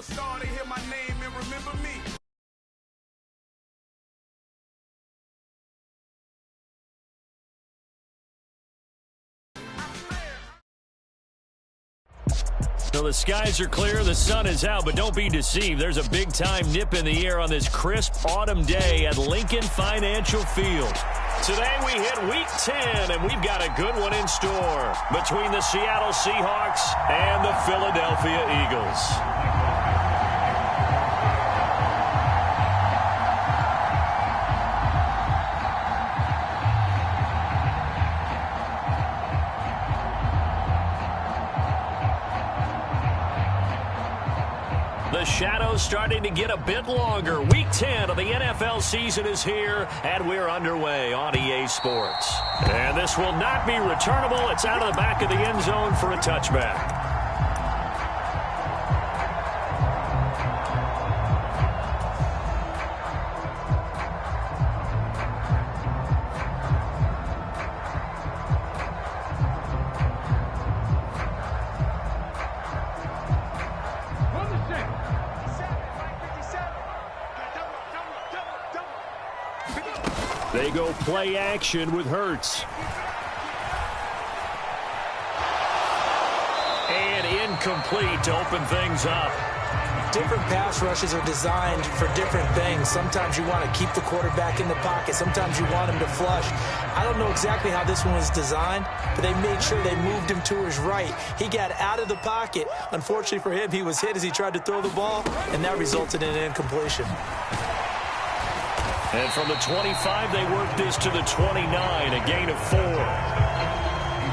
superstar, they hear my name and remember me. So the skies are clear, the sun is out, but don't be deceived. There's a big-time nip in the air on this crisp autumn day at Lincoln Financial Field. Today we hit Week 10, and we've got a good one in store between the Seattle Seahawks and the Philadelphia Eagles. The shadow's starting to get a bit longer. Week 10 of the NFL season is here, and we're underway on EA Sports. And this will not be returnable. It's out of the back of the end zone for a touchback. They go play action with Hurts. And incomplete to open things up. Different pass rushes are designed for different things. Sometimes you want to keep the quarterback in the pocket. Sometimes you want him to flush. I don't know exactly how this one was designed, but they made sure they moved him to his right. He got out of the pocket. Unfortunately for him, he was hit as he tried to throw the ball, and that resulted in an incompletion. And from the 25, they work this to the 29, a gain of 4.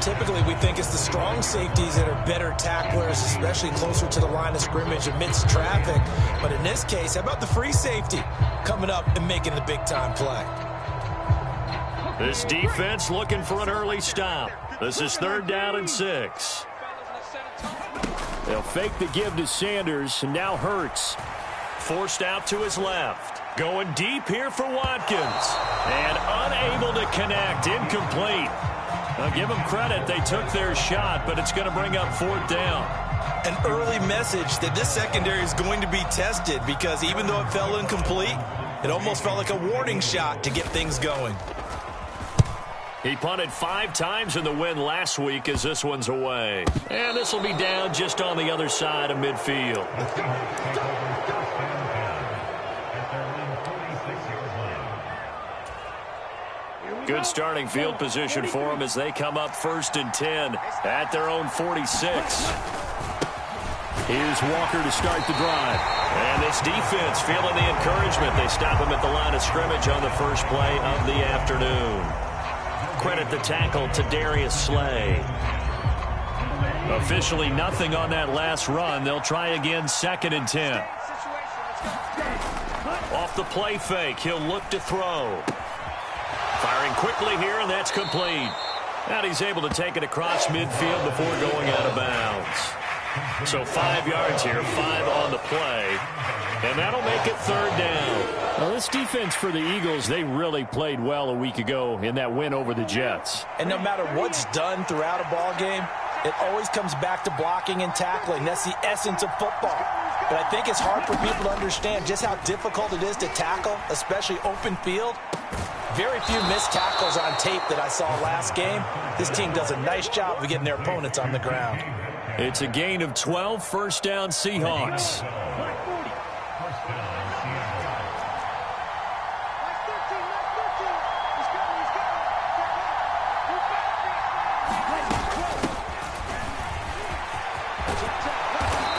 Typically, we think it's the strong safeties that are better tacklers, especially closer to the line of scrimmage amidst traffic. But in this case, how about the free safety coming up and making the big-time play? This defense looking for an early stop. This is 3rd down and 6. They'll fake the give to Sanders, and now Hurts. Forced out to his left. Going deep here for Watkins. And unable to connect. Incomplete. Now give them credit. They took their shot, but it's going to bring up 4th down. An early message that this secondary is going to be tested, because even though it fell incomplete, it almost felt like a warning shot to get things going. He punted 5 times in the win last week as this one's away. And this will be down just on the other side of midfield. Good starting field position for them as they come up 1st and 10 at their own 46. Here's Walker to start the drive. And this defense feeling the encouragement. They stop him at the line of scrimmage on the first play of the afternoon. Credit the tackle to Darius Slay. Officially nothing on that last run. They'll try again 2nd and 10. Off the play fake, he'll look to throw. Firing quickly here, and that's complete. And he's able to take it across midfield before going out of bounds. So 5 yards here, 5 on the play. And that'll make it 3rd down. Well, this defense for the Eagles, they really played well a week ago in that win over the Jets. And no matter what's done throughout a ball game, it always comes back to blocking and tackling. That's the essence of football. But I think it's hard for people to understand just how difficult it is to tackle, especially open field. Very few missed tackles on tape that I saw last game. This team does a nice job of getting their opponents on the ground. It's a gain of 12, 1st down Seahawks.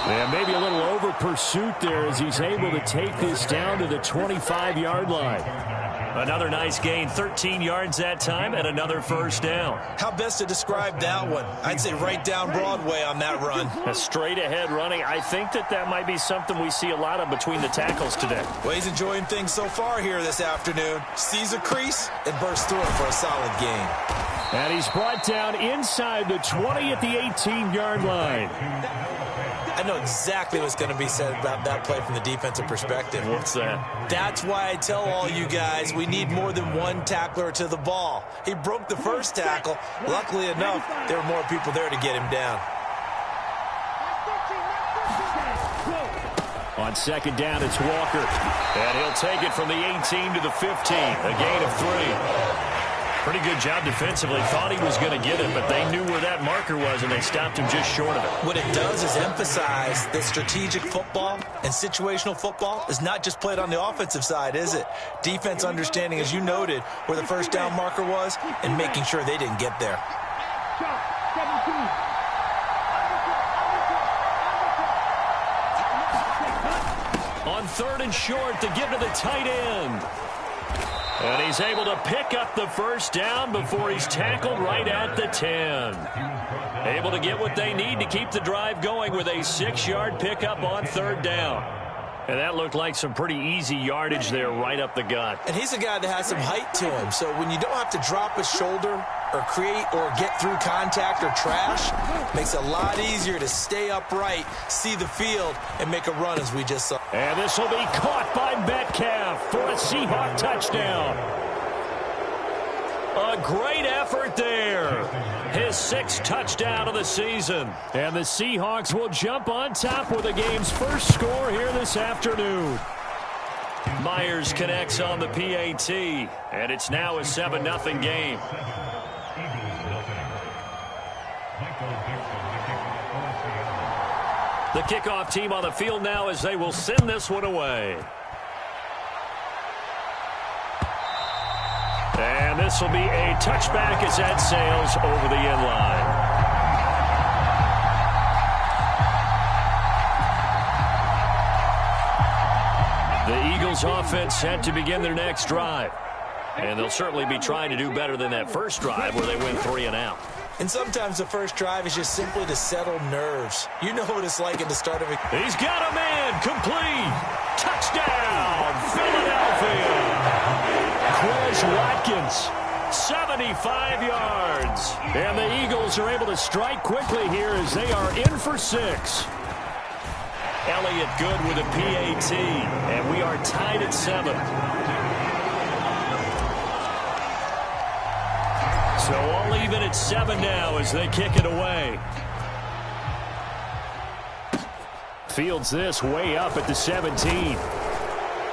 Yeah, maybe a little over pursuit there as he's able to take this down to the 25-yard line. Another nice gain, 13 yards that time, and another 1st down. How best to describe that one? I'd say right down Broadway on that run. A straight-ahead running. I think that might be something we see a lot of between the tackles today. Well, he's enjoying things so far here this afternoon. Sees a crease and bursts through it for a solid gain. And he's brought down inside the 20 at the 18-yard line. I know exactly what's going to be said about that play from the defensive perspective. What's that? That's why I tell all you guys we need more than one tackler to the ball. He broke the first tackle. Luckily enough, there were more people there to get him down. On second down, it's Walker. And he'll take it from the 18 to the 15. A gain of 3. Pretty good job defensively. Thought he was going to get it, but they knew where that marker was, and they stopped him just short of it. What it does is emphasize that strategic football and situational football is not just played on the offensive side, is it? Defense understanding, as you noted, where the first down marker was and making sure they didn't get there. On third and short to give to the tight end. And he's able to pick up the first down before he's tackled right at the 10. Able to get what they need to keep the drive going with a 6-yard pickup on third down. And that looked like some pretty easy yardage there right up the gut. And he's a guy that has some height to him. So when you don't have to drop his shoulder or create or get through contact or trash, makes it a lot easier to stay upright, see the field, and make a run as we just saw. And this will be caught by Metcalf for a Seahawk touchdown. A great effort there. His 6th touchdown of the season. And the Seahawks will jump on top with the game's first score here this afternoon. Myers connects on the PAT, and it's now a 7-0 game. The kickoff team on the field now as they will send this one away. And this will be a touchback as that sails over the end line. The Eagles offense set to begin their next drive. And they'll certainly be trying to do better than that first drive where they went 3 and out. And sometimes the first drive is just simply to settle nerves. You know what it's like at the start of it. He's got a man complete. Touchdown, Philadelphia. Quez Watkins, 75 yards. And the Eagles are able to strike quickly here as they are in for 6. Elliott good with a PAT, and we are tied at 7. So all even at 7 now as they kick it away. Fields this way up at the 17.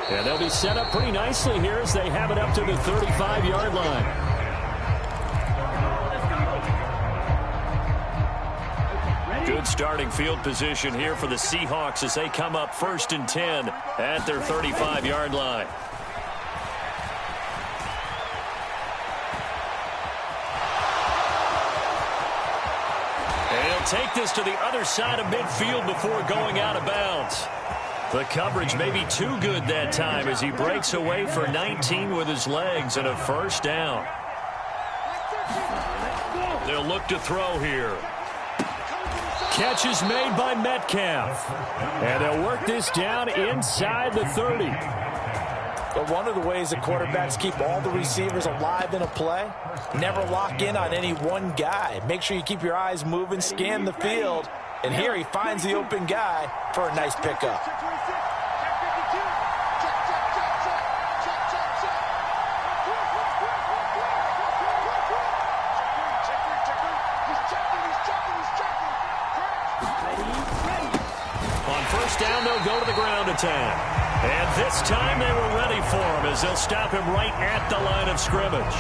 And they'll be set up pretty nicely here as they have it up to the 35-yard line. Good starting field position here for the Seahawks as they come up 1st and 10 at their 35-yard line. Take this to the other side of midfield before going out of bounds. The coverage may be too good that time as he breaks away for 19 with his legs and a first down. They'll look to throw here. Catch is made by Metcalf. And they'll work this down inside the 30. But one of the ways that quarterbacks keep all the receivers alive in a play, never lock in on any one guy. Make sure you keep your eyes moving, scan the field, and here he finds the open guy for a nice pickup. On first down, they'll go to the ground attack. And this time they were ready for him as they'll stop him right at the line of scrimmage.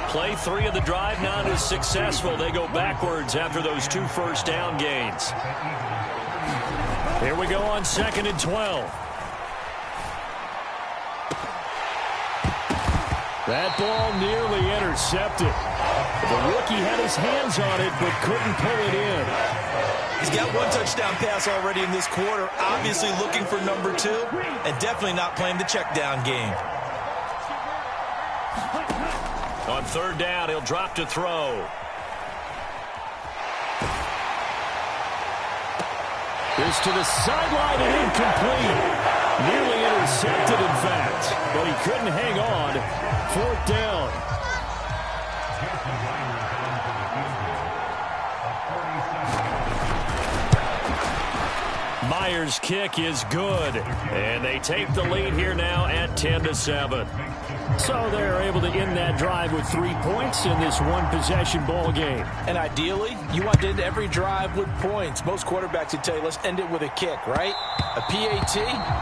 Play 3 of the drive not as successful. They go backwards after those 2 first down gains. Here we go on 2nd and 12. That ball nearly intercepted. The rookie had his hands on it but couldn't pull it in. He's got 1 touchdown pass already in this quarter, obviously looking for number 2, and definitely not playing the check down game. On 3rd down, he'll drop to throw. This to the sideline and incomplete. Nearly intercepted, in fact, but he couldn't hang on. 4th down. Myers' kick is good. And they take the lead here now at 10-7. So they're able to end that drive with 3 points in this one-possession ball game. And ideally, you want to end every drive with points. Most quarterbacks would tell you, let's end it with a kick, right? A PAT,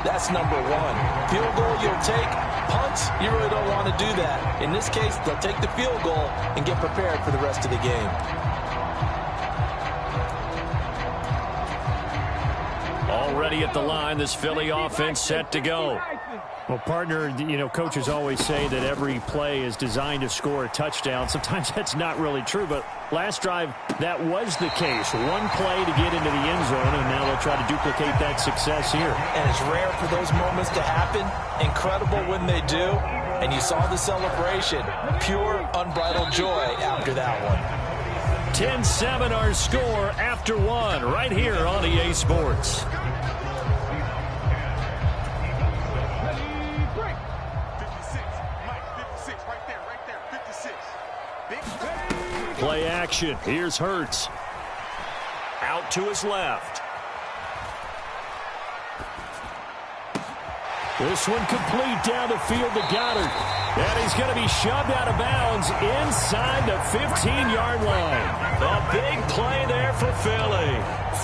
that's number one. Field goal you'll take. Punts, you really don't want to do that. In this case, they'll take the field goal and get prepared for the rest of the game. Already at the line, this Philly offense set to go. Well, partner, coaches always say that every play is designed to score a touchdown. Sometimes that's not really true, but last drive, that was the case. One play to get into the end zone, and now they'll try to duplicate that success here. And it's rare for those moments to happen. Incredible when they do. And you saw the celebration. Pure, unbridled joy after that one. 10-7 our score after one right here on EA Sports. Play action. Here's Hurts. Out to his left. This one complete down the field to Goddard. And he's going to be shoved out of bounds inside the 15-yard line. A big play there for Philly.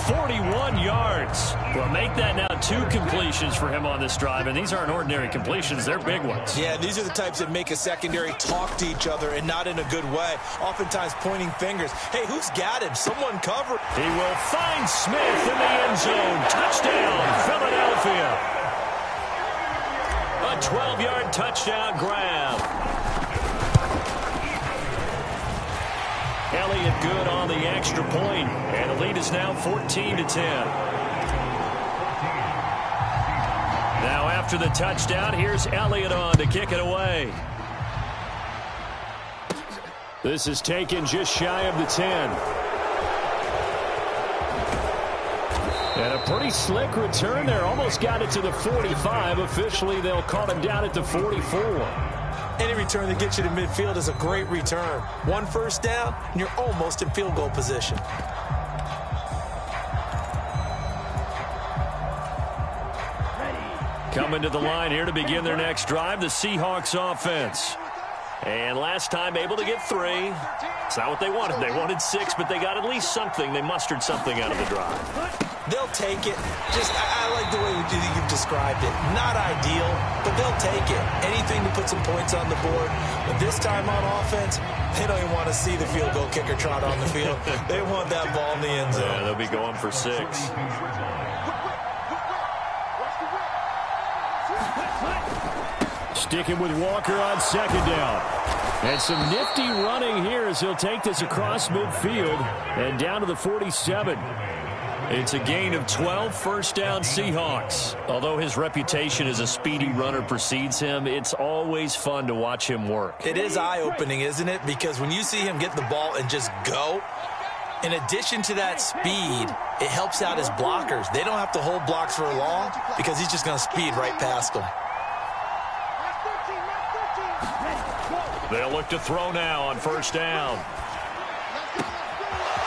41 yards. Well, make that now 2 completions for him on this drive, and these aren't ordinary completions. They're big ones. Yeah, these are the types that make a secondary talk to each other and not in a good way. Oftentimes pointing fingers. Hey, who's got him? Someone cover. He will find Smith in the end zone. Touchdown, Philadelphia. A 12-yard touchdown grab. Elliott good on the extra point, and the lead is now 14-10. Now after the touchdown, here's Elliott on to kick it away. This is taken just shy of the 10. And a pretty slick return there. Almost got it to the 45. Officially, they'll call him down at the 44. Any return that gets you to midfield is a great return. 1 first down, and you're almost in field goal position. Coming to the line here to begin their next drive, the Seahawks offense. And last time able to get 3. It's not what they wanted. They wanted 6, but they got at least something. They mustered something out of the drive. They'll take it. I like the way you've described it. Not ideal, but they'll take it. Anything to put some points on the board. But this time on offense, they don't even want to see the field goal kicker trot on the field. They want that ball in the end zone. Yeah, they'll be going for 6. Sticking with Walker on second down. And some nifty running here as he'll take this across midfield and down to the 47. It's a gain of 12, first down Seahawks. Although his reputation as a speedy runner precedes him, it's always fun to watch him work. It is eye-opening, isn't it? Because when you see him get the ball and just go, in addition to that speed, it helps out his blockers. They don't have to hold blocks for long because he's just going to speed right past them. They'll look to throw now on first down.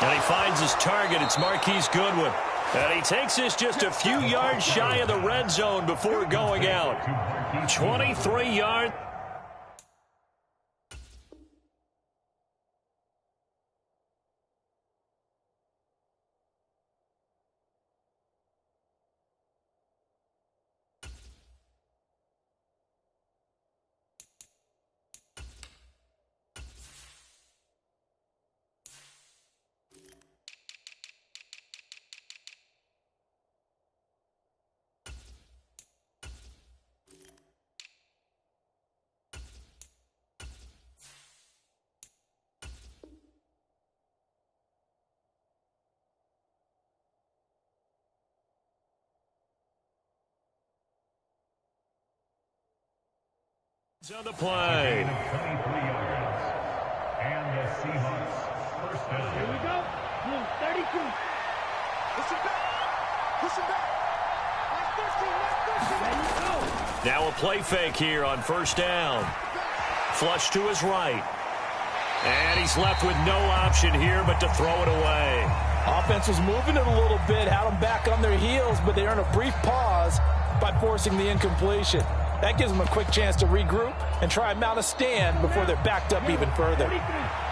And he finds his target. It's Marquise Goodwin. And he takes this just a few yards shy of the red zone before going out. 23 yards. On the play. And the Seahawks first down. Here we go. 32. Push it back. Push it back. There you go. Now a play fake here on first down. Flush to his right. And he's left with no option here but to throw it away. Offense was moving it a little bit, had them back on their heels, but they earned a brief pause by forcing the incompletion. That gives them a quick chance to regroup and try and mount a stand before they're backed up even further.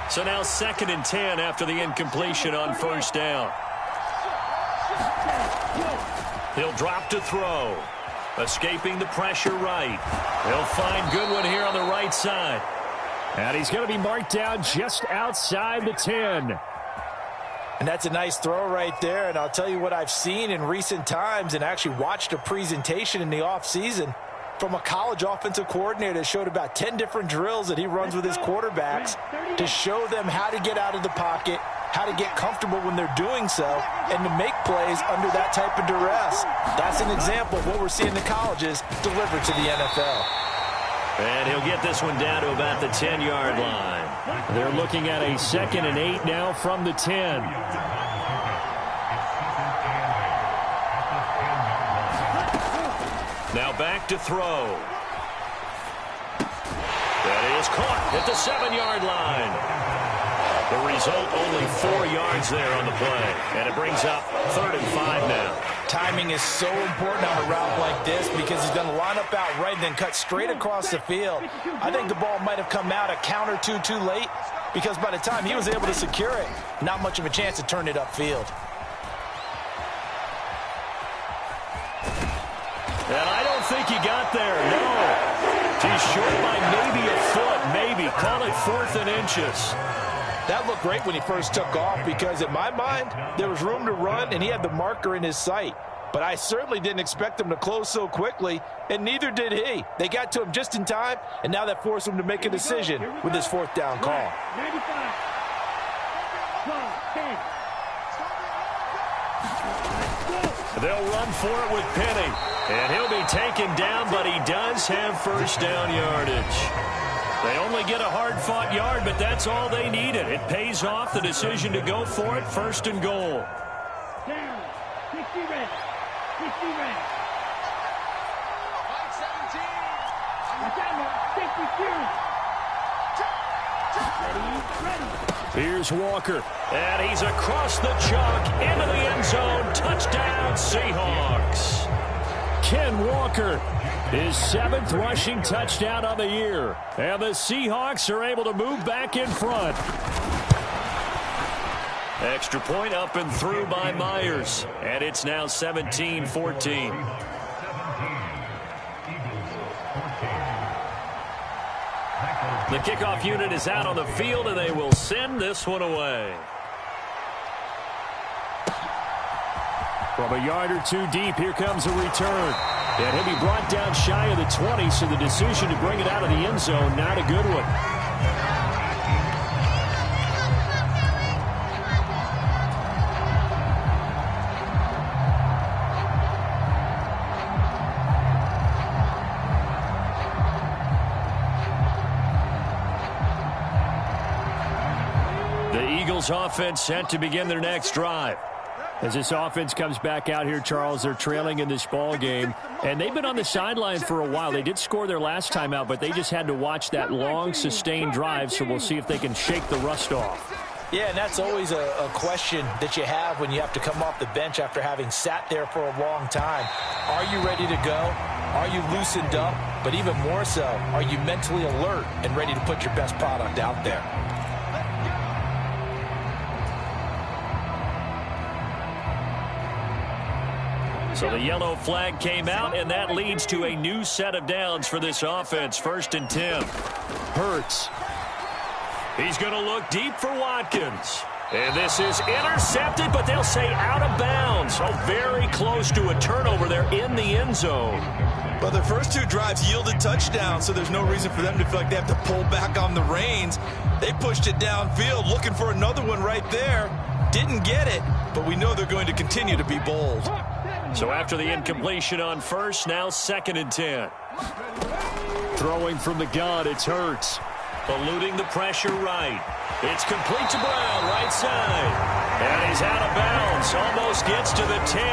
So now 2nd and 10 after the incompletion on first down. He'll drop to throw. Escaping the pressure right. He'll find Goodwin here on the right side. And he's going to be marked down just outside the 10. And that's a nice throw right there. And I'll tell you what I've seen in recent times and actually watched a presentation in the offseason from a college offensive coordinator that showed about 10 different drills that he runs with his quarterbacks to show them how to get out of the pocket, how to get comfortable when they're doing so, and to make plays under that type of duress. That's an example of what we're seeing the colleges deliver to the NFL. And he'll get this one down to about the 10-yard line. They're looking at a 2nd and 8 now from the 10. Now back to throw. That is caught at the 7-yard line. The result, only 4 yards there on the play. And it brings up 3rd and 5 now. Timing is so important on a route like this because he's going to line up out right and then cut straight across the field. I think the ball might have come out a count or two too late because by the time he was able to secure it, not much of a chance to turn it upfield. And I don't think he got there, no. He's short by maybe a foot, maybe. Call it 4th and inches. That looked great when he first took off because, in my mind, there was room to run and he had the marker in his sight. But I certainly didn't expect him to close so quickly, and neither did he. They got to him just in time, and now that forced him to make a decision with his 4th down call. 95. 10. They'll run for it with Penny. And he'll be taken down, but he does have first down yardage. They only get a hard-fought yard, but that's all they needed. It pays off the decision to go for it, 1st and goal. Down. 60 red. 60 red. 17. Here's Walker. And he's across the chalk into the end zone. Touchdown, Seahawks. Ken Walker, his 7th rushing touchdown on the year. And the Seahawks are able to move back in front. Extra point up and through by Myers. And it's now 17-14. The kickoff unit is out on the field, and they will send this one away. From a yard or two deep, here comes a return. And he'll be brought down shy of the 20, so the decision to bring it out of the end zone, not a good one. The Eagles offense set to begin their next drive. As this offense comes back out here, Charles, they're trailing in this ball game, and they've been on the sideline for a while. They did score their last time out, but they just had to watch that long, sustained drive, so we'll see if they can shake the rust off. Yeah, and that's always a question that you have when you have to come off the bench after having sat there for a long time. Are you ready to go? Are you loosened up? But even more so, are you mentally alert and ready to put your best product out there? So the yellow flag came out, and that leads to a new set of downs for this offense. 1st and 10. Hurts. He's going to look deep for Watkins. And this is intercepted, but they'll say out of bounds. So very close to a turnover there in the end zone. But their first 2 drives yielded touchdowns, so there's no reason for them to feel like they have to pull back on the reins. They pushed it downfield, looking for another one right there. Didn't get it, but we know they're going to continue to be bold. So after the incompletion on first, now 2nd and 10. Throwing from the gun, it's Hurts. Eluding the pressure right. It's complete to Brown, right side. And he's out of bounds. Almost gets to the 10.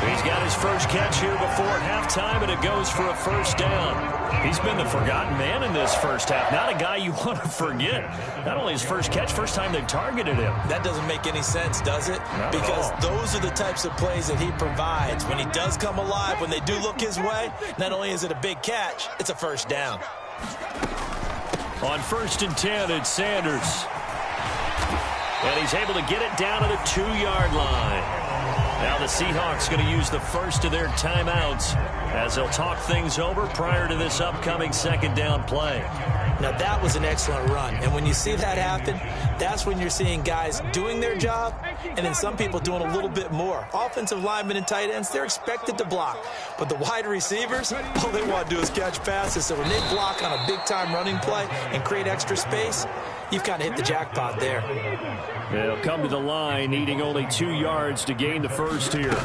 He's got his first catch here before halftime, and it goes for a first down. He's been the forgotten man in this first half. Not a guy you want to forget. Not only his first catch, first time they've targeted him. That doesn't make any sense, does it? Not because those are the types of plays that he provides. When he does come alive, when they do look his way, not only is it a big catch, it's a first down. On 1st and 10, it's Sanders. And he's able to get it down to the 2-yard line. Now the Seahawks going to use the first of their timeouts as they'll talk things over prior to this upcoming second down play. Now that was an excellent run. And when you see that happen, that's when you're seeing guys doing their job and then some people doing a little bit more. Offensive linemen and tight ends, they're expected to block. But the wide receivers, all they want to do is catch passes. So when they block on a big-time running play and create extra space, you've kind of hit the jackpot there. They'll come to the line needing only 2 yards to gain the first here.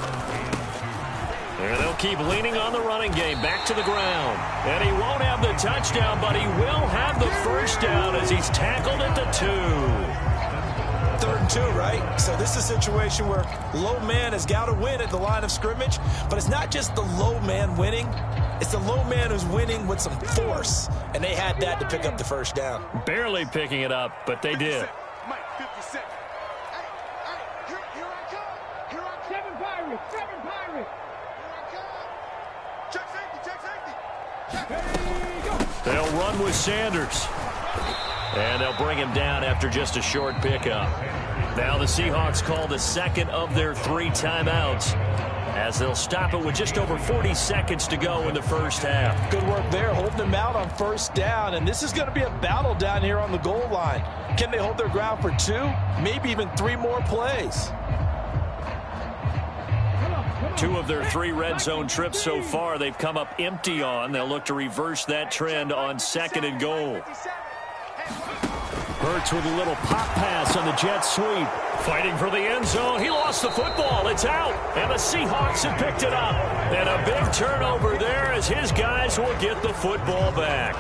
And they'll keep leaning on the running game back to the ground. And he won't have the touchdown, but he will have the first down as he's tackled at the 2. 3rd and 2, right? So this is a situation where low man has got to win at the line of scrimmage. But it's not just the low man winning. It's the low man who's winning with some force. And they had that to pick up the first down. Barely picking it up, but they did. Mike, 50 seconds. Hey, here I come. Here I come. 7 Pirates, 7 Pirates. Check safety. They'll run with Sanders. And they'll bring him down after just a short pickup. Now the Seahawks call the second of their 3 timeouts as they'll stop it with just over 40 seconds to go in the first half. Good work there, holding them out on first down. And this is going to be a battle down here on the goal line. Can they hold their ground for 2, maybe even 3 more plays? 2 of their 3 red zone trips so far they've come up empty on. They'll look to reverse that trend on 2nd and goal. Hurts with a little pop pass on the jet sweep. Fighting for the end zone. He lost the football. It's out. And the Seahawks have picked it up. And a big turnover there as his guys will get the football back.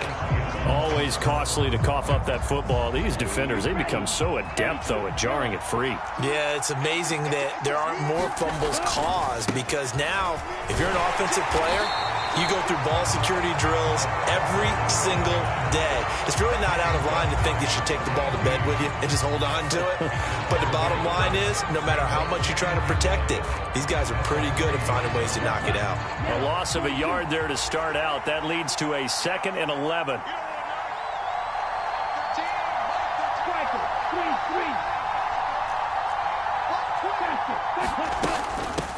Always costly to cough up that football. These defenders, they become so adept, though, at jarring it free. Yeah, it's amazing that there aren't more fumbles caused because now, if you're an offensive player, you go through ball security drills every single day. It's really not out of line to think you should take the ball to bed with you and just hold on to it. But the bottom line is, no matter how much you try to protect it, these guys are pretty good at finding ways to knock it out. A loss of a yard there to start out. That leads to a 2nd and 11.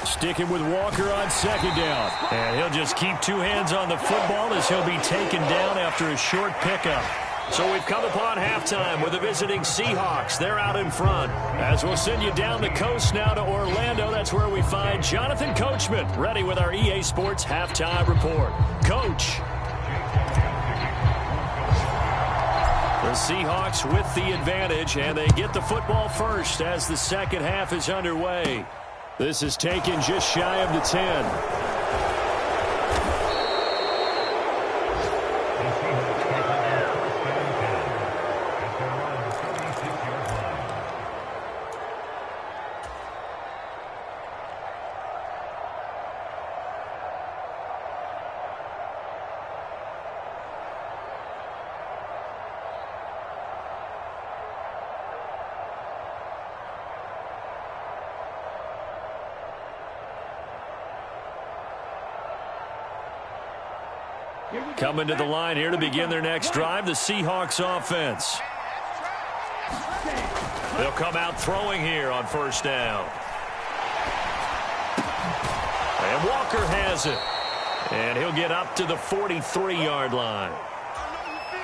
Sticking with Walker on 2nd down. And he'll just keep 2 hands on the football as he'll be taken down after a short pickup. So we've come upon halftime with the visiting Seahawks. They're out in front. As we'll send you down the coast now to Orlando, that's where we find Jonathan Coachman, ready with our EA Sports Halftime Report. Coach. The Seahawks with the advantage, and they get the football first as the second half is underway. This is taken just shy of the 10. Coming to the line here to begin their next drive, the Seahawks offense. They'll come out throwing here on 1st down. And Walker has it. And he'll get up to the 43-yard line.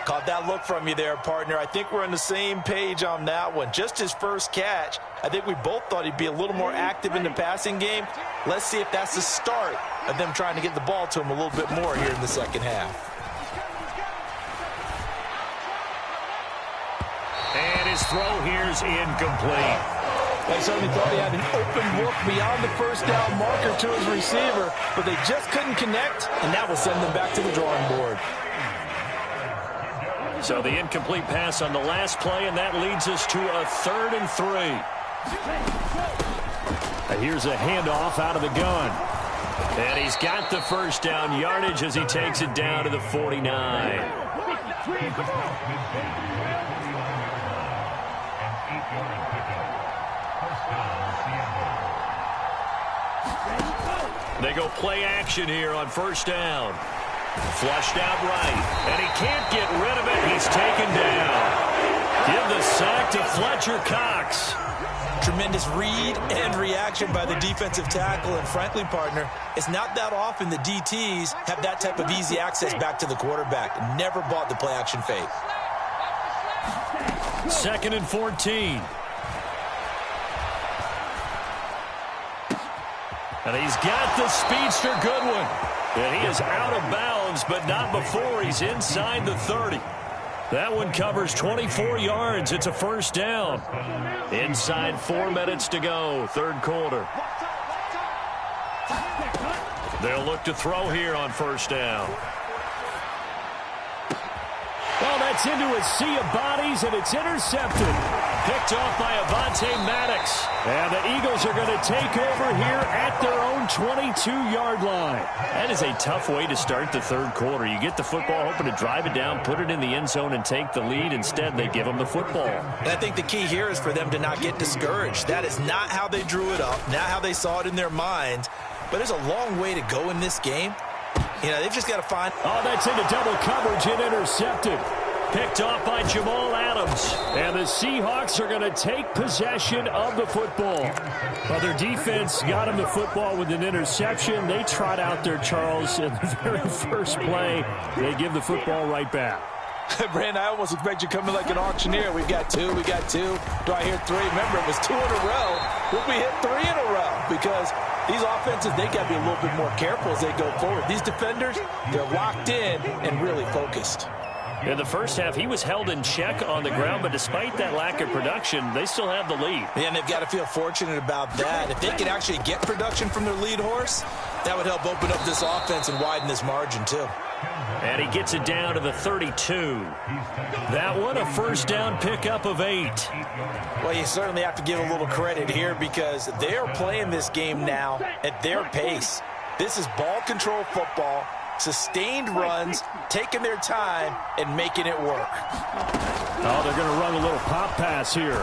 Caught that look from you there, partner. I think we're on the same page on that one. Just his first catch. I think we both thought he'd be a little more active in the passing game. Let's see if that's the start of them trying to get the ball to him a little bit more here in the second half. And his throw here is incomplete. They certainly thought he had an open look beyond the first down marker to his receiver, but they just couldn't connect, and that will send them back to the drawing board. So the incomplete pass on the last play, and that leads us to a 3rd and 3. Here's a handoff out of the gun. And he's got the first down yardage as he takes it down to the 49. They go play action here on first down. Flushed out right. And he can't get rid of it. He's taken down. Give the sack to Fletcher Cox. Tremendous read and reaction by the defensive tackle. And frankly, partner, it's not that often the DTs have that type of easy access back to the quarterback. Never bought the play action fake. 2nd and 14. And he's got the speedster Goodwin. And he is out of bounds, but not before he's inside the 30. That one covers 24 yards. It's a first down. Inside 4 minutes to go, third quarter. They'll look to throw here on first down. Well, that's into a sea of bodies, and it's intercepted. Picked off by Avonte Maddox. And the Eagles are going to take over here at their own 22-yard line. That is a tough way to start the third quarter. You get the football, hoping to drive it down, put it in the end zone, and take the lead. Instead, they give them the football. And I think the key here is for them to not get discouraged. That is not how they drew it up, not how they saw it in their minds. But there's a long way to go in this game. You know, they've just got to find... Oh, that's into double coverage and intercepted. Picked off by Jamal Adams. And the Seahawks are going to take possession of the football. Well, their defense got them the football with an interception. They trot out there, Charles, in the very first play. They give the football right back. Brand, I almost expect you coming like an auctioneer. We got two. Do I hear three? Remember, it was 2 in a row. Will we hit 3 in a row? Because these offenses, they got to be a little bit more careful as they go forward. These defenders, they're locked in and really focused. In the first half, he was held in check on the ground, but despite that lack of production, they still have the lead. Yeah, and they've got to feel fortunate about that. If they can actually get production from their lead horse, that would help open up this offense and widen this margin, too. And he gets it down to the 32. That one, a first down pickup of 8. Well, you certainly have to give a little credit here because they are playing this game now at their pace. This is ball control football. Sustained runs, taking their time, and making it work. Oh, they're going to run a little pop pass here.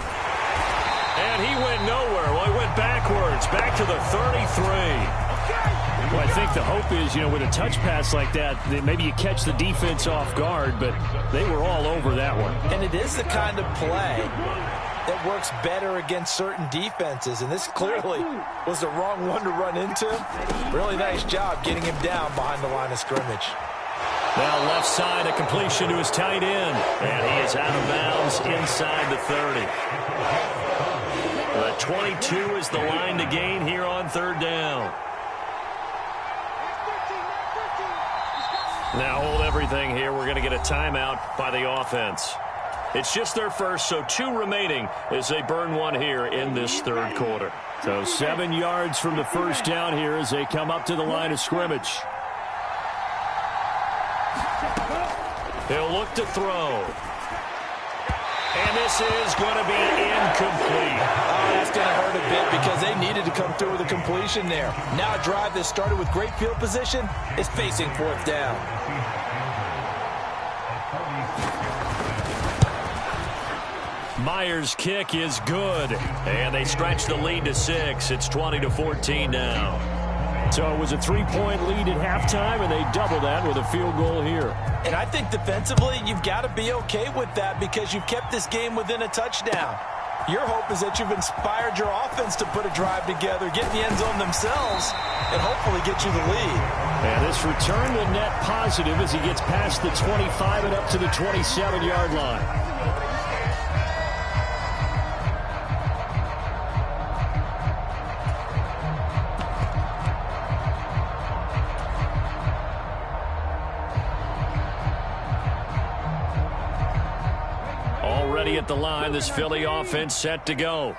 And he went nowhere. Well, he went backwards, back to the 33. Well, I think the hope is, you know, with a touch pass like that, maybe you catch the defense off guard, but they were all over that one. And it is the kind of play that works better against certain defenses, and this clearly was the wrong one to run into. Really nice job getting him down behind the line of scrimmage. Now left side, a completion to his tight end, and he is out of bounds inside the 30. The 22 is the line to gain here on third down. Now hold everything here. We're going to get a timeout by the offense. It's just their first, so 2 remaining as they burn one here in this third quarter. So 7 yards from the first down here as they come up to the line of scrimmage. He'll look to throw. And this is going to be incomplete. Oh, that's going to hurt a bit because they needed to come through with a completion there. Now a drive that started with great field position is facing fourth down. Myers' kick is good, and they stretch the lead to 6. It's 20-14 now. So it was a 3-point lead at halftime, and they double that with a field goal here. And I think defensively, you've got to be okay with that because you've kept this game within a touchdown. Your hope is that you've inspired your offense to put a drive together, get in the end zone themselves, and hopefully get you the lead. And this return will net positive as he gets past the 25 and up to the 27-yard line. At the line, this Philly offense set to go.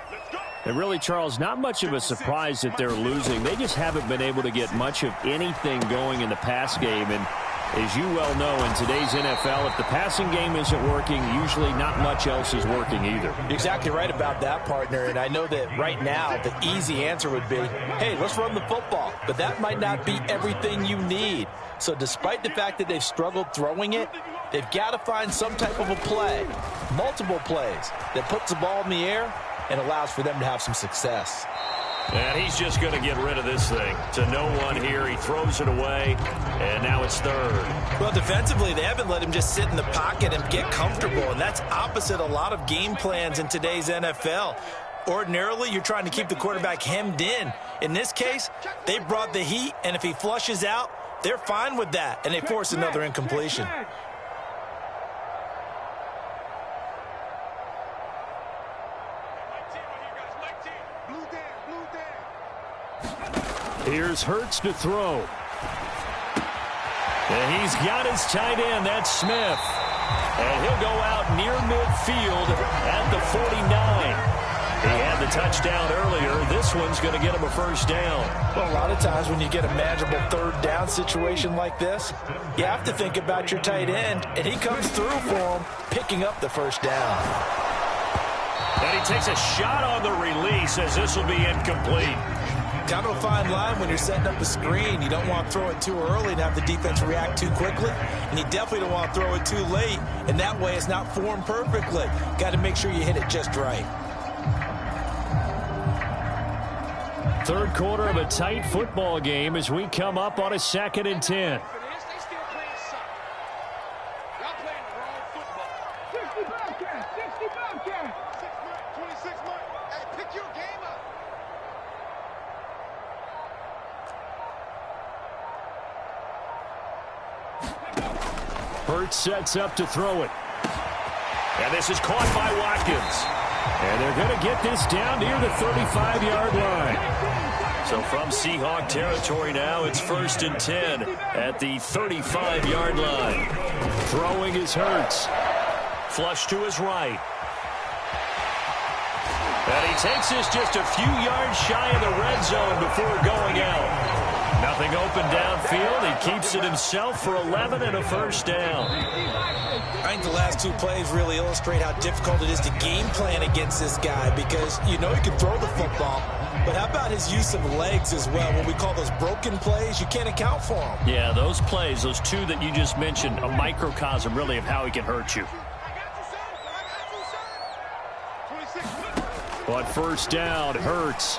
And really, Charles, not much of a surprise that they're losing. They just haven't been able to get much of anything going in the pass game. And As you well know, in today's NFL, if the passing game isn't working, usually not much else is working either. You're exactly right about that, partner. And I know that right now the easy answer would be, hey, let's run the football. But that might not be everything you need. So despite the fact that they've struggled throwing it, they've got to find some type of a play, multiple plays, that puts the ball in the air and allows for them to have some success. And he's just going to get rid of this thing. To no one here. He throws it away, and now it's third. Well, defensively, they haven't let him just sit in the pocket and get comfortable, and that's opposite a lot of game plans in today's NFL. Ordinarily, you're trying to keep the quarterback hemmed in. In this case, they brought the heat, and if he flushes out, they're fine with that, and they force another incompletion. Here's Hurts to throw. And he's got his tight end. That's Smith. And he'll go out near midfield at the 49. He had the touchdown earlier. This one's going to get him a first down. Well, a lot of times when you get a manageable third down situation like this, you have to think about your tight end, and he comes through for him, picking up the first down. And he takes a shot on the release as this will be incomplete. Kind of a fine line when you're setting up a screen. You don't want to throw it too early and have the defense react too quickly. And you definitely don't want to throw it too late. And that way it's not formed perfectly. Got to make sure you hit it just right. Third quarter of a tight football game as we come up on a 2nd and 10. Hurts sets up to throw it. And this is caught by Watkins. And they're going to get this down near the 35-yard line. So from Seahawk territory now, it's 1st and 10 at the 35-yard line. Throwing is Hurts. Flush to his right. And he takes this just a few yards shy of the red zone before going out. Nothing open downfield. He keeps it himself for 11 and a first down. I think the last two plays really illustrate how difficult it is to game plan against this guy because you know he can throw the football, but how about his use of legs as well? When we call those broken plays, you can't account for them. Yeah, those plays, those two that you just mentioned, a microcosm really of how he can hurt you. But first down, Hurts.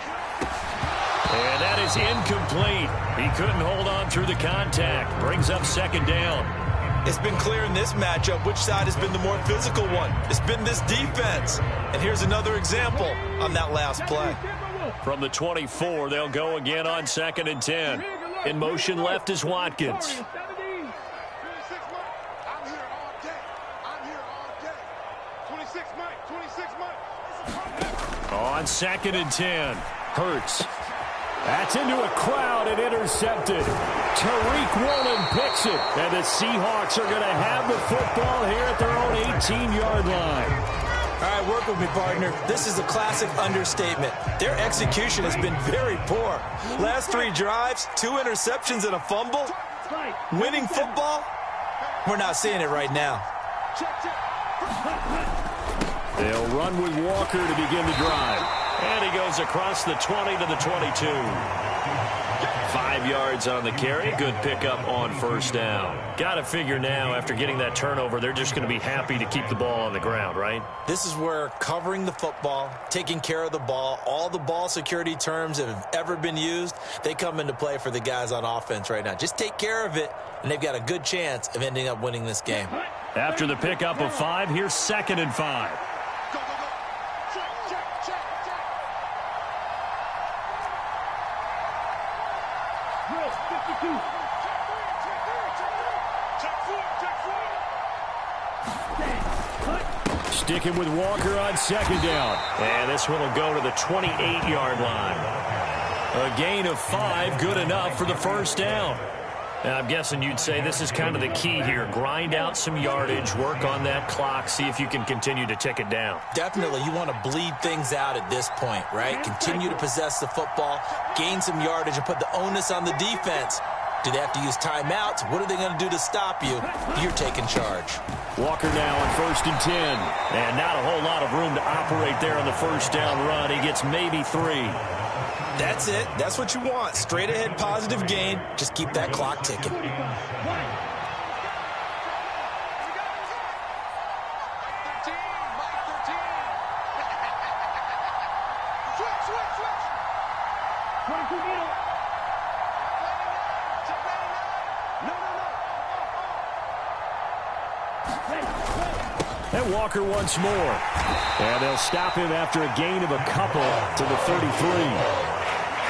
And that is incomplete. He couldn't hold on through the contact. Brings up 2nd down. It's been clear in this matchup which side has been the more physical one. It's been this defense. And here's another example on that last play. From the 24, they'll go again on 2nd and 10. In motion left is Watkins. On 2nd and 10, Hurts. That's into a crowd and intercepted. Tariq Woolen picks it. And the Seahawks are going to have the football here at their own 18-yard line. All right, work with me, partner. This is a classic understatement. Their execution has been very poor. Last 3 drives, 2 interceptions and a fumble. Winning football? We're not seeing it right now. They'll run with Walker to begin the drive. And he goes across the 20 to the 22. 5 yards on the carry. Good pickup on first down. Got to figure now, after getting that turnover, they're just going to be happy to keep the ball on the ground, right? This is where covering the football, taking care of the ball, all the ball security terms that have ever been used, they come into play for the guys on offense right now. Just take care of it, and they've got a good chance of ending up winning this game. After the pickup of 5, here's 2nd and 5. Sticking with Walker on 2nd down. And this one will go to the 28-yard line. A gain of 5, good enough for the first down. Now, I'm guessing you'd say this is kind of the key here. Grind out some yardage, work on that clock, see if you can continue to tick it down. Definitely, you want to bleed things out at this point, right? Continue to possess the football, gain some yardage, and put the onus on the defense Do they have to use timeouts? What are they going to do to stop you? You're taking charge. Walker now on 1st and 10. And not a whole lot of room to operate there on the first down run. He gets maybe 3. That's it. That's what you want. Straight ahead, positive gain. Just keep that clock ticking. And Walker once more. And they'll stop him after a gain of a couple to the 33.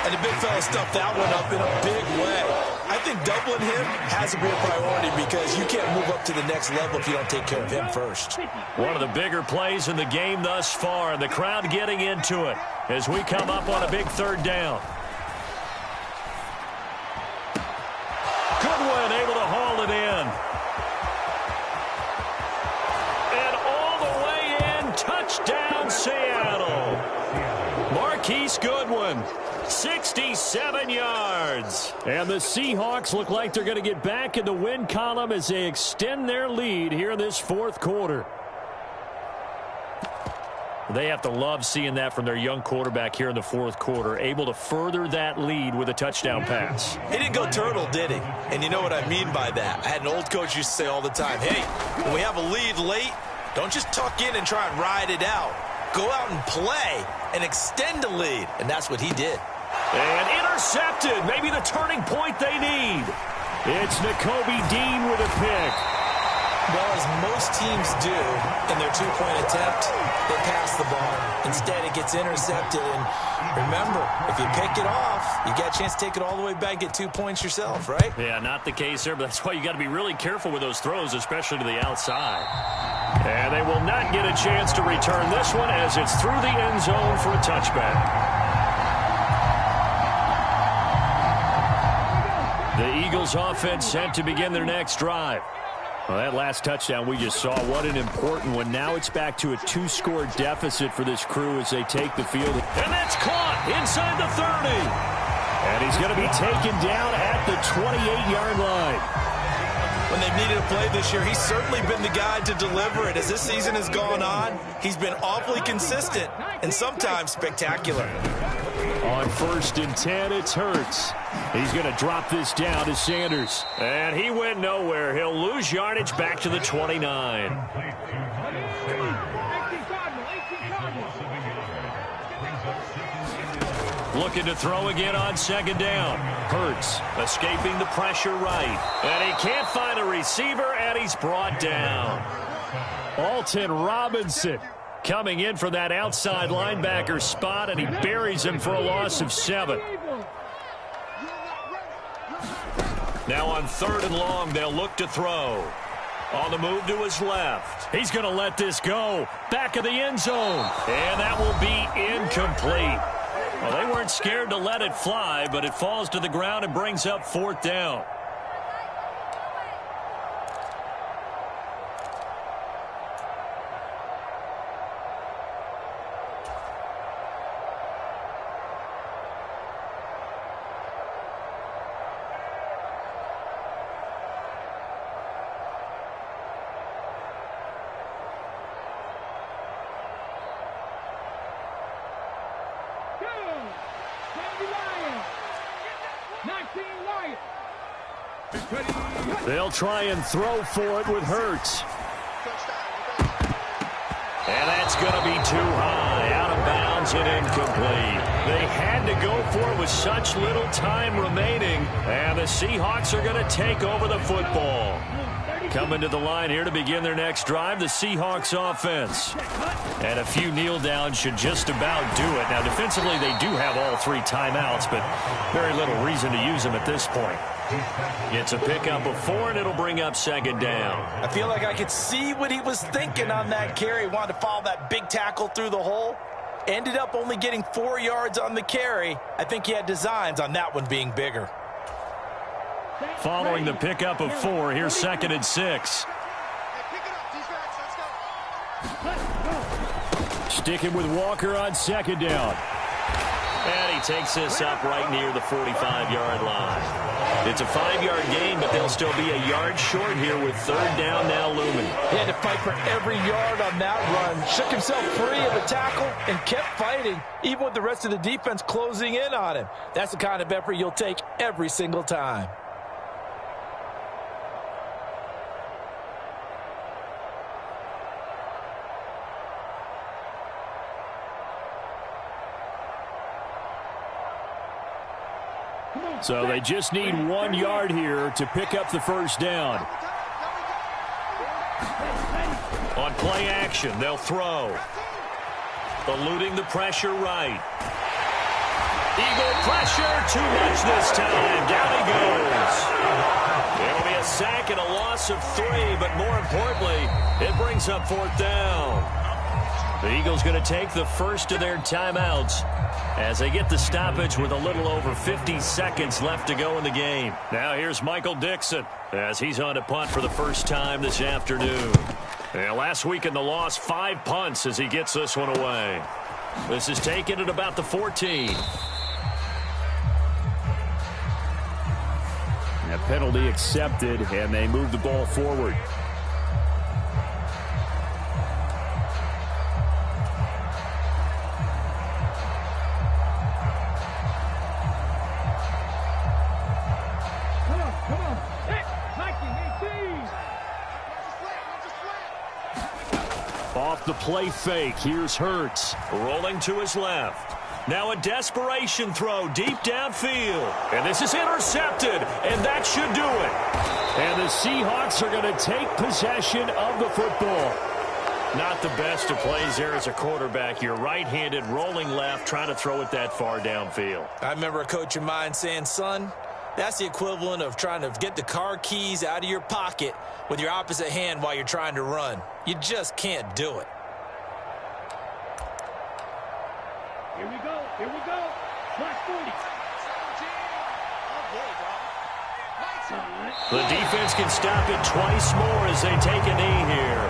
And the big fella stuffed that one up in a big way. I think doubling him has to be a priority because you can't move up to the next level if you don't take care of him first. One of the bigger plays in the game thus far, and the crowd getting into it as we come up on a big 3rd down. Goodwin able to haul it in. And all the way in, touchdown Seattle. Marquise Goodwin, 67 yards. And the Seahawks look like they're going to get back in the win column as they extend their lead here in this 4th quarter. They have to love seeing that from their young quarterback here in the 4th quarter, able to further that lead with a touchdown pass. He didn't go turtle, did he? And you know what I mean by that. I had an old coach used to say all the time, hey, when we have a lead late, don't just tuck in and try and ride it out. Go out and play and extend the lead. And that's what he did. And intercepted. Maybe the turning point they need. It's Nakobe Dean with a pick. Well, as most teams do in their 2-point attempt, they pass the ball. Instead, it gets intercepted. And remember, if you pick it off, you got a chance to take it all the way back, get 2 points yourself, right? Yeah, not the case there, but that's why you got to be really careful with those throws, especially to the outside. And they will not get a chance to return this one as it's through the end zone for a touchback. The Eagles offense set to begin their next drive. Well, that last touchdown we just saw, what an important one. Now it's back to a 2-score deficit for this crew as they take the field. And that's caught inside the 30. And he's going to be taken down at the 28-yard line. When they've needed a play this year, he's certainly been the guy to deliver it. As this season has gone on, he's been awfully consistent and sometimes spectacular. On 1st and 10, it's Hurts. He's going to drop this down to Sanders. And he went nowhere. He'll lose yardage back to the 29. Looking to throw again on 2nd down. Hurts escaping the pressure right. And he can't find a receiver, and he's brought down. Alton Robinson coming in for that outside linebacker spot, and he buries him for a loss of 7. Now on 3rd and long, they'll look to throw. On the move to his left. He's going to let this go. Back of the end zone. And that will be incomplete. Well, they weren't scared to let it fly, but it falls to the ground and brings up 4th down. They'll try and throw for it with Hurts. And that's going to be too high. Out of bounds and incomplete. They had to go for it with such little time remaining. And the Seahawks are going to take over the football. Coming to the line here to begin their next drive, the Seahawks offense. And a few kneel downs should just about do it. Now, defensively, they do have all 3 timeouts, but very little reason to use them at this point. It's a pickup of 4, and it'll bring up 2nd down. I feel like I could see what he was thinking on that carry. Wanted to follow that big tackle through the hole. Ended up only getting 4 yards on the carry. I think he had designs on that one being bigger. Following the pickup of 4, here's 2nd and 6. Sticking with Walker on 2nd down. And he takes this up right near the 45-yard line. It's a 5-yard gain, but they'll still be a yard short here with third down now looming. He had to fight for every yard on that run. Shook himself free of the tackle and kept fighting, even with the rest of the defense closing in on him. That's the kind of effort you'll take every single time. So they just need 1 yard here to pick up the first down. On play action, they'll throw. Eluding the pressure right. Eagle pressure, too much this time. Down he goes. It'll be a sack and a loss of 3, but more importantly, it brings up fourth down. The Eagles going to take the first of their timeouts as they get the stoppage with a little over 50 seconds left to go in the game. Now here's Michael Dixon as he's on to punt for the first time this afternoon. And last week in the loss, 5 punts as he gets this one away. This is taken at about the 14. A penalty accepted, and they move the ball forward. Off the play fake, here's Hurts. Rolling to his left. Now a desperation throw deep downfield. And this is intercepted, and that should do it. And the Seahawks are going to take possession of the football. Not the best of plays there as a quarterback. You're right-handed, rolling left, trying to throw it that far downfield. I remember a coach of mine saying, son, that's the equivalent of trying to get the car keys out of your pocket with your opposite hand while you're trying to run. You just can't do it. Here we go. Here we go. Slash 40. The defense can stop it twice more as they take a knee here.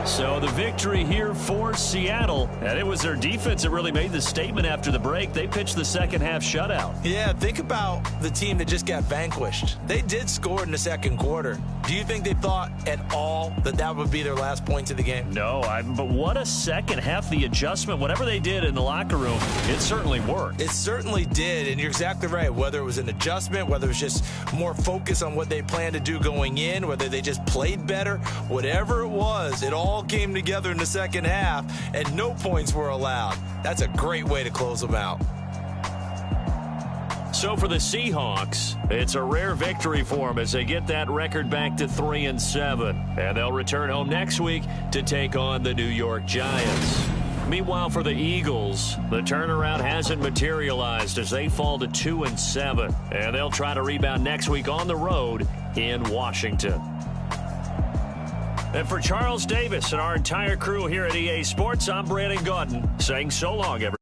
So the victory here for Seattle. And it was their defense that really made the statement after the break. They pitched the second half shutout. Yeah, think about the team that just got vanquished. They did score in the second quarter. Do you think they thought at all that that would be their last point of the game? No, but what a second half. The adjustment, whatever they did in the locker room, it certainly worked. It certainly did, and you're exactly right. Whether it was an adjustment, whether it was just more focus on what they planned to do going in, whether they just played better, whatever it was, it all came together in the second half, and no points were allowed. That's a great way to close them out. So for the Seahawks, it's a rare victory for them as they get that record back to 3-7. And they'll return home next week to take on the New York Giants. Meanwhile, for the Eagles, the turnaround hasn't materialized as they fall to 2-7. And they'll try to rebound next week on the road in Washington. And for Charles Davis and our entire crew here at EA Sports, I'm Brandon Gaudin saying so long, everyone.